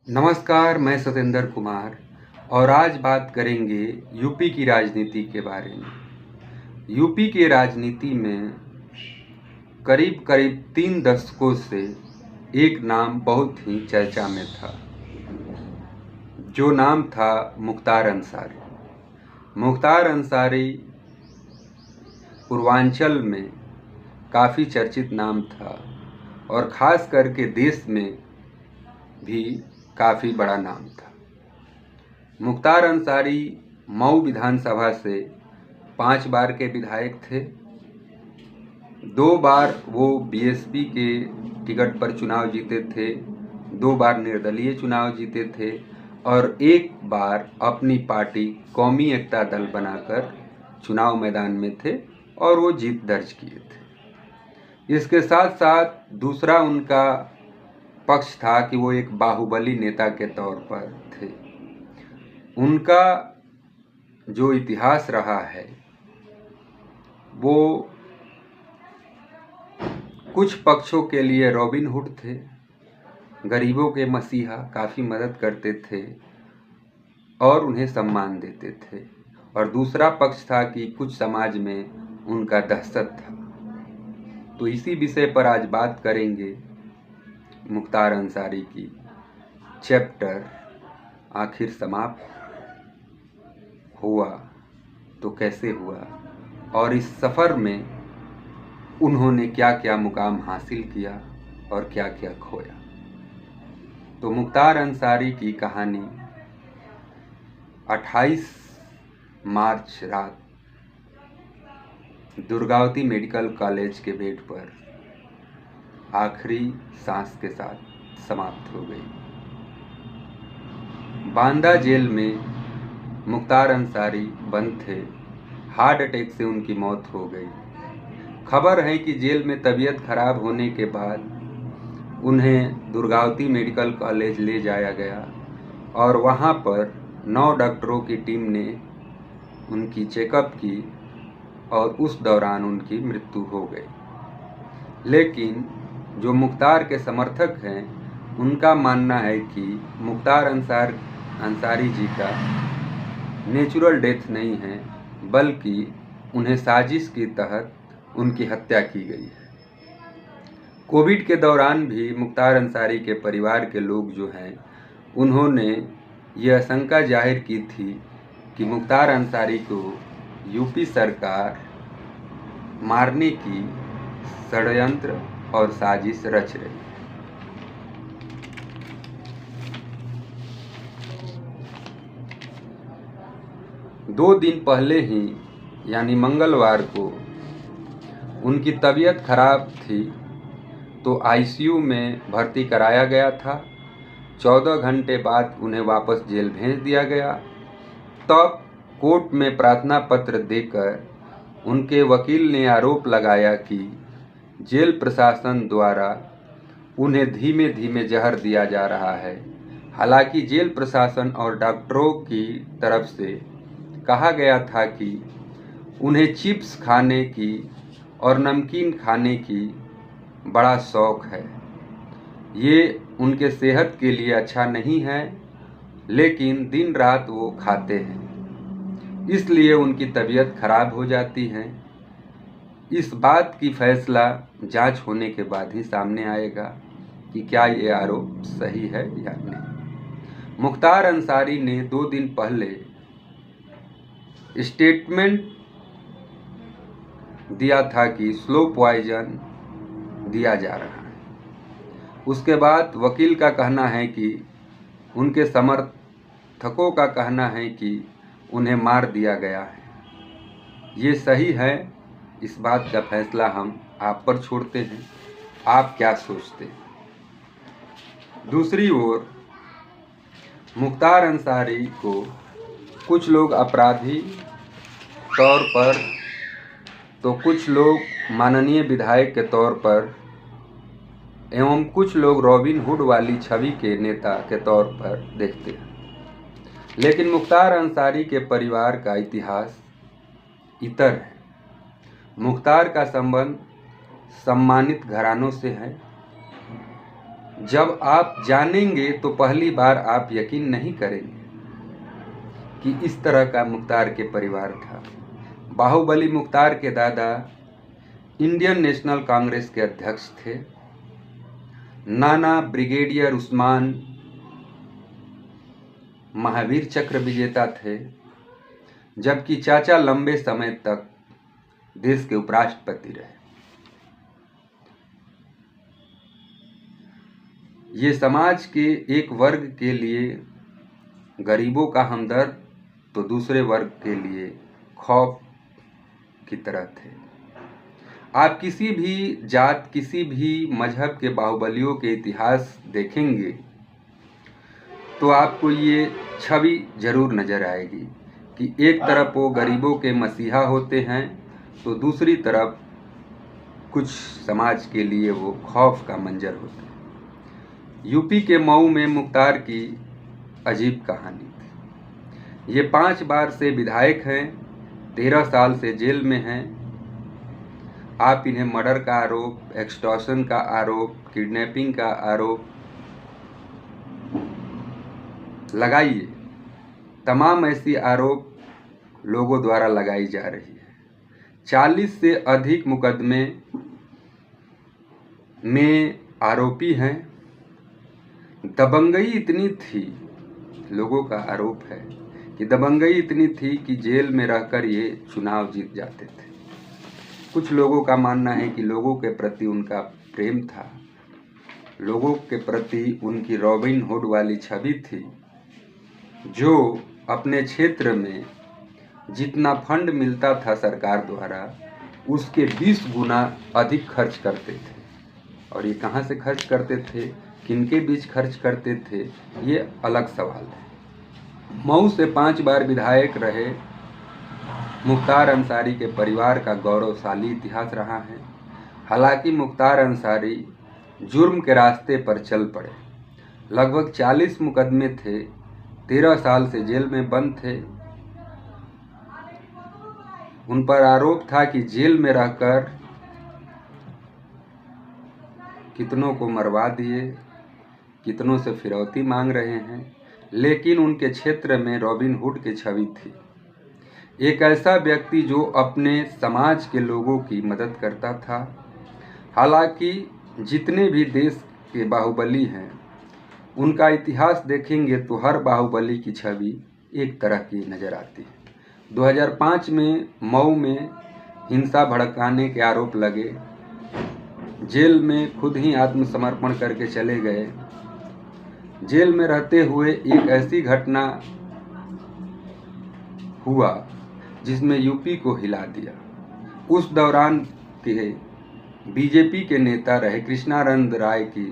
नमस्कार, मैं सतेंद्र कुमार और आज बात करेंगे यूपी की राजनीति के बारे में। यूपी की राजनीति में करीब करीब 3 दशकों से एक नाम बहुत ही चर्चा में था, जो नाम था मुख्तार अंसारी। मुख्तार अंसारी पूर्वांचल में काफ़ी चर्चित नाम था और ख़ास करके देश में भी काफ़ी बड़ा नाम था। मुख्तार अंसारी मऊ विधानसभा से 5 बार के विधायक थे। 2 बार वो बीएसपी के टिकट पर चुनाव जीते थे, 2 बार निर्दलीय चुनाव जीते थे और 1 बार अपनी पार्टी कौमी एकता दल बनाकर चुनाव मैदान में थे और वो जीत दर्ज किए थे। इसके साथ साथ दूसरा उनका पक्ष था कि वो एक बाहुबली नेता के तौर पर थे। उनका जो इतिहास रहा है वो कुछ पक्षों के लिए रॉबिन हुड थे, गरीबों के मसीहा, काफ़ी मदद करते थे और उन्हें सम्मान देते थे। और दूसरा पक्ष था कि कुछ समाज में उनका दहशत था। तो इसी विषय पर आज बात करेंगे मुख्तार अंसारी की चैप्टर आखिर समाप्त हुआ तो कैसे हुआ और इस सफ़र में उन्होंने क्या क्या मुकाम हासिल किया और क्या क्या खोया। तो मुख्तार अंसारी की कहानी 28 मार्च रात दुर्गावती मेडिकल कॉलेज के बेड पर आखिरी सांस के साथ समाप्त हो गई। बांदा जेल में मुख्तार अंसारी बंद थे, हार्ट अटैक से उनकी मौत हो गई। खबर है कि जेल में तबीयत खराब होने के बाद उन्हें दुर्गावती मेडिकल कॉलेज ले जाया गया और वहां पर 9 डॉक्टरों की टीम ने उनकी चेकअप की और उस दौरान उनकी मृत्यु हो गई। लेकिन जो मुख्तार के समर्थक हैं उनका मानना है कि मुख्तार अंसारी जी का नेचुरल डेथ नहीं है, बल्कि उन्हें साजिश के तहत उनकी हत्या की गई है। कोविड के दौरान भी मुख्तार अंसारी के परिवार के लोग जो हैं उन्होंने यह आशंका जाहिर की थी कि मुख्तार अंसारी को यूपी सरकार मारने की षड्यंत्र और साजिश रच रही है। दो दिन पहले ही यानी मंगलवार को उनकी तबीयत खराब थी तो आईसीयू में भर्ती कराया गया था। 14 घंटे बाद उन्हें वापस जेल भेज दिया गया। तब कोर्ट में प्रार्थना पत्र देकर उनके वकील ने आरोप लगाया कि जेल प्रशासन द्वारा उन्हें धीमे धीमे जहर दिया जा रहा है। हालांकि जेल प्रशासन और डॉक्टरों की तरफ से कहा गया था कि उन्हें चिप्स खाने की और नमकीन खाने की बड़ा शौक है, ये उनके सेहत के लिए अच्छा नहीं है, लेकिन दिन रात वो खाते हैं, इसलिए उनकी तबीयत खराब हो जाती है। इस बात की फैसला जांच होने के बाद ही सामने आएगा कि क्या ये आरोप सही है या नहीं। मुख्तार अंसारी ने 2 दिन पहले स्टेटमेंट दिया था कि स्लो पॉइजन दिया जा रहा है। उसके बाद वकील का कहना है कि उनके समर्थकों का कहना है कि उन्हें मार दिया गया है। ये सही है, इस बात का फैसला हम आप पर छोड़ते हैं। आप क्या सोचते हैं? दूसरी ओर मुख्तार अंसारी को कुछ लोग अपराधी तौर पर तो कुछ लोग माननीय विधायक के तौर पर एवं कुछ लोग रॉबिन हुड वाली छवि के नेता के तौर पर देखते हैं। लेकिन मुख्तार अंसारी के परिवार का इतिहास इतर है। मुख्तार का संबंध सम्मानित घरानों से है। जब आप जानेंगे तो पहली बार आप यकीन नहीं करेंगे कि इस तरह का मुख्तार के परिवार था। बाहुबली मुख्तार के दादा इंडियन नेशनल कांग्रेस के अध्यक्ष थे। नाना ब्रिगेडियर उस्मान महावीर चक्र विजेता थे, जबकि चाचा लंबे समय तक देश के उपराष्ट्रपति रहे। ये समाज के एक वर्ग के लिए गरीबों का हमदर्द तो दूसरे वर्ग के लिए खौफ की तरह थे। आप किसी भी जात, किसी भी मजहब के बाहुबलियों के इतिहास देखेंगे तो आपको ये छवि जरूर नजर आएगी कि एक तरफ वो गरीबों के मसीहा होते हैं तो दूसरी तरफ कुछ समाज के लिए वो खौफ का मंजर होते हैं। यूपी के मऊ में मुख्तार की अजीब कहानी थी। ये 5 बार से विधायक हैं, 13 साल से जेल में हैं। आप इन्हें मर्डर का आरोप, एक्सटॉर्शन का आरोप, किडनैपिंग का आरोप लगाइए, तमाम ऐसी आरोप लोगों द्वारा लगाई जा रही है। 40 से अधिक मुकदमे में आरोपी हैं। दबंगई इतनी थी, लोगों का आरोप है कि दबंगई इतनी थी कि जेल में रहकर ये चुनाव जीत जाते थे। कुछ लोगों का मानना है कि लोगों के प्रति उनका प्रेम था, लोगों के प्रति उनकी रॉबिन हुड वाली छवि थी, जो अपने क्षेत्र में जितना फंड मिलता था सरकार द्वारा उसके 20 गुना अधिक खर्च करते थे। और ये कहाँ से खर्च करते थे, किनके बीच खर्च करते थे, ये अलग सवाल है। मऊ से 5 बार विधायक रहे मुख्तार अंसारी के परिवार का गौरवशाली इतिहास रहा है। हालांकि मुख्तार अंसारी जुर्म के रास्ते पर चल पड़े। लगभग 40 मुकदमे थे, 13 साल से जेल में बंद थे। उन पर आरोप था कि जेल में रहकर कितनों को मरवा दिए, कितनों से फिरौती मांग रहे हैं, लेकिन उनके क्षेत्र में रॉबिन हुड की छवि थी। एक ऐसा व्यक्ति जो अपने समाज के लोगों की मदद करता था। हालांकि जितने भी देश के बाहुबली हैं उनका इतिहास देखेंगे तो हर बाहुबली की छवि एक तरह की नज़र आती है। 2005 में मऊ में हिंसा भड़काने के आरोप लगे, जेल में खुद ही आत्मसमर्पण करके चले गए। जेल में रहते हुए एक ऐसी घटना हुआ जिसमें यूपी को हिला दिया। उस दौरान के बीजेपी के नेता रहे कृष्णानंद राय की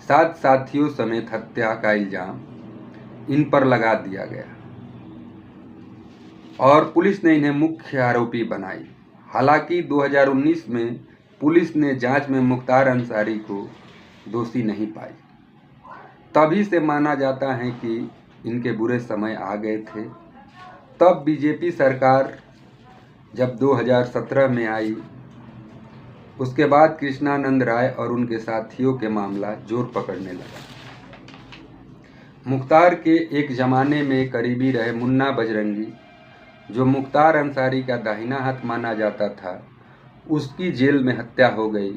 7 साथियों समेत हत्या का इल्जाम इन पर लगा दिया गया और पुलिस ने इन्हें मुख्य आरोपी बनाई। हालांकि 2019 में पुलिस ने जांच में मुख्तार अंसारी को दोषी नहीं पाई। तभी से माना जाता है कि इनके बुरे समय आ गए थे। तब बीजेपी सरकार जब 2017 में आई, उसके बाद कृष्णानंद राय और उनके साथियों के मामला जोर पकड़ने लगा। मुख्तार के एक ज़माने में करीबी रहे मुन्ना बजरंगी, जो मुख्तार अंसारी का दाहिना हाथ माना जाता था, उसकी जेल में हत्या हो गई।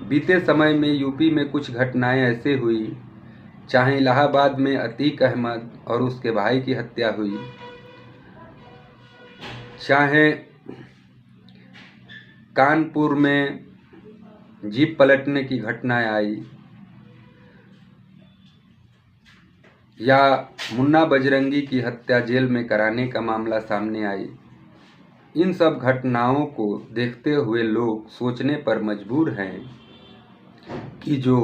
बीते समय में यूपी में कुछ घटनाएं ऐसे हुई, चाहे इलाहाबाद में अतीक अहमद और उसके भाई की हत्या हुई, चाहे कानपुर में जीप पलटने की घटनाएं आई, या मुन्ना बजरंगी की हत्या जेल में कराने का मामला सामने आई। इन सब घटनाओं को देखते हुए लोग सोचने पर मजबूर हैं कि जो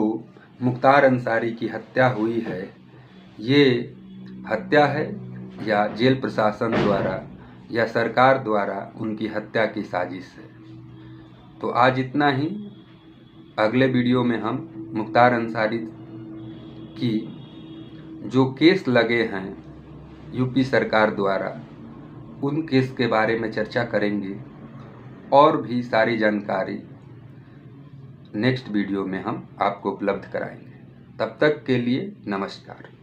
मुख्तार अंसारी की हत्या हुई है, ये हत्या है या जेल प्रशासन द्वारा या सरकार द्वारा उनकी हत्या की साजिश है। तो आज इतना ही। अगले वीडियो में हम मुख्तार अंसारी की जो केस लगे हैं यूपी सरकार द्वारा, उन केस के बारे में चर्चा करेंगे और भी सारी जानकारी नेक्स्ट वीडियो में हम आपको उपलब्ध कराएंगे। तब तक के लिए नमस्कार।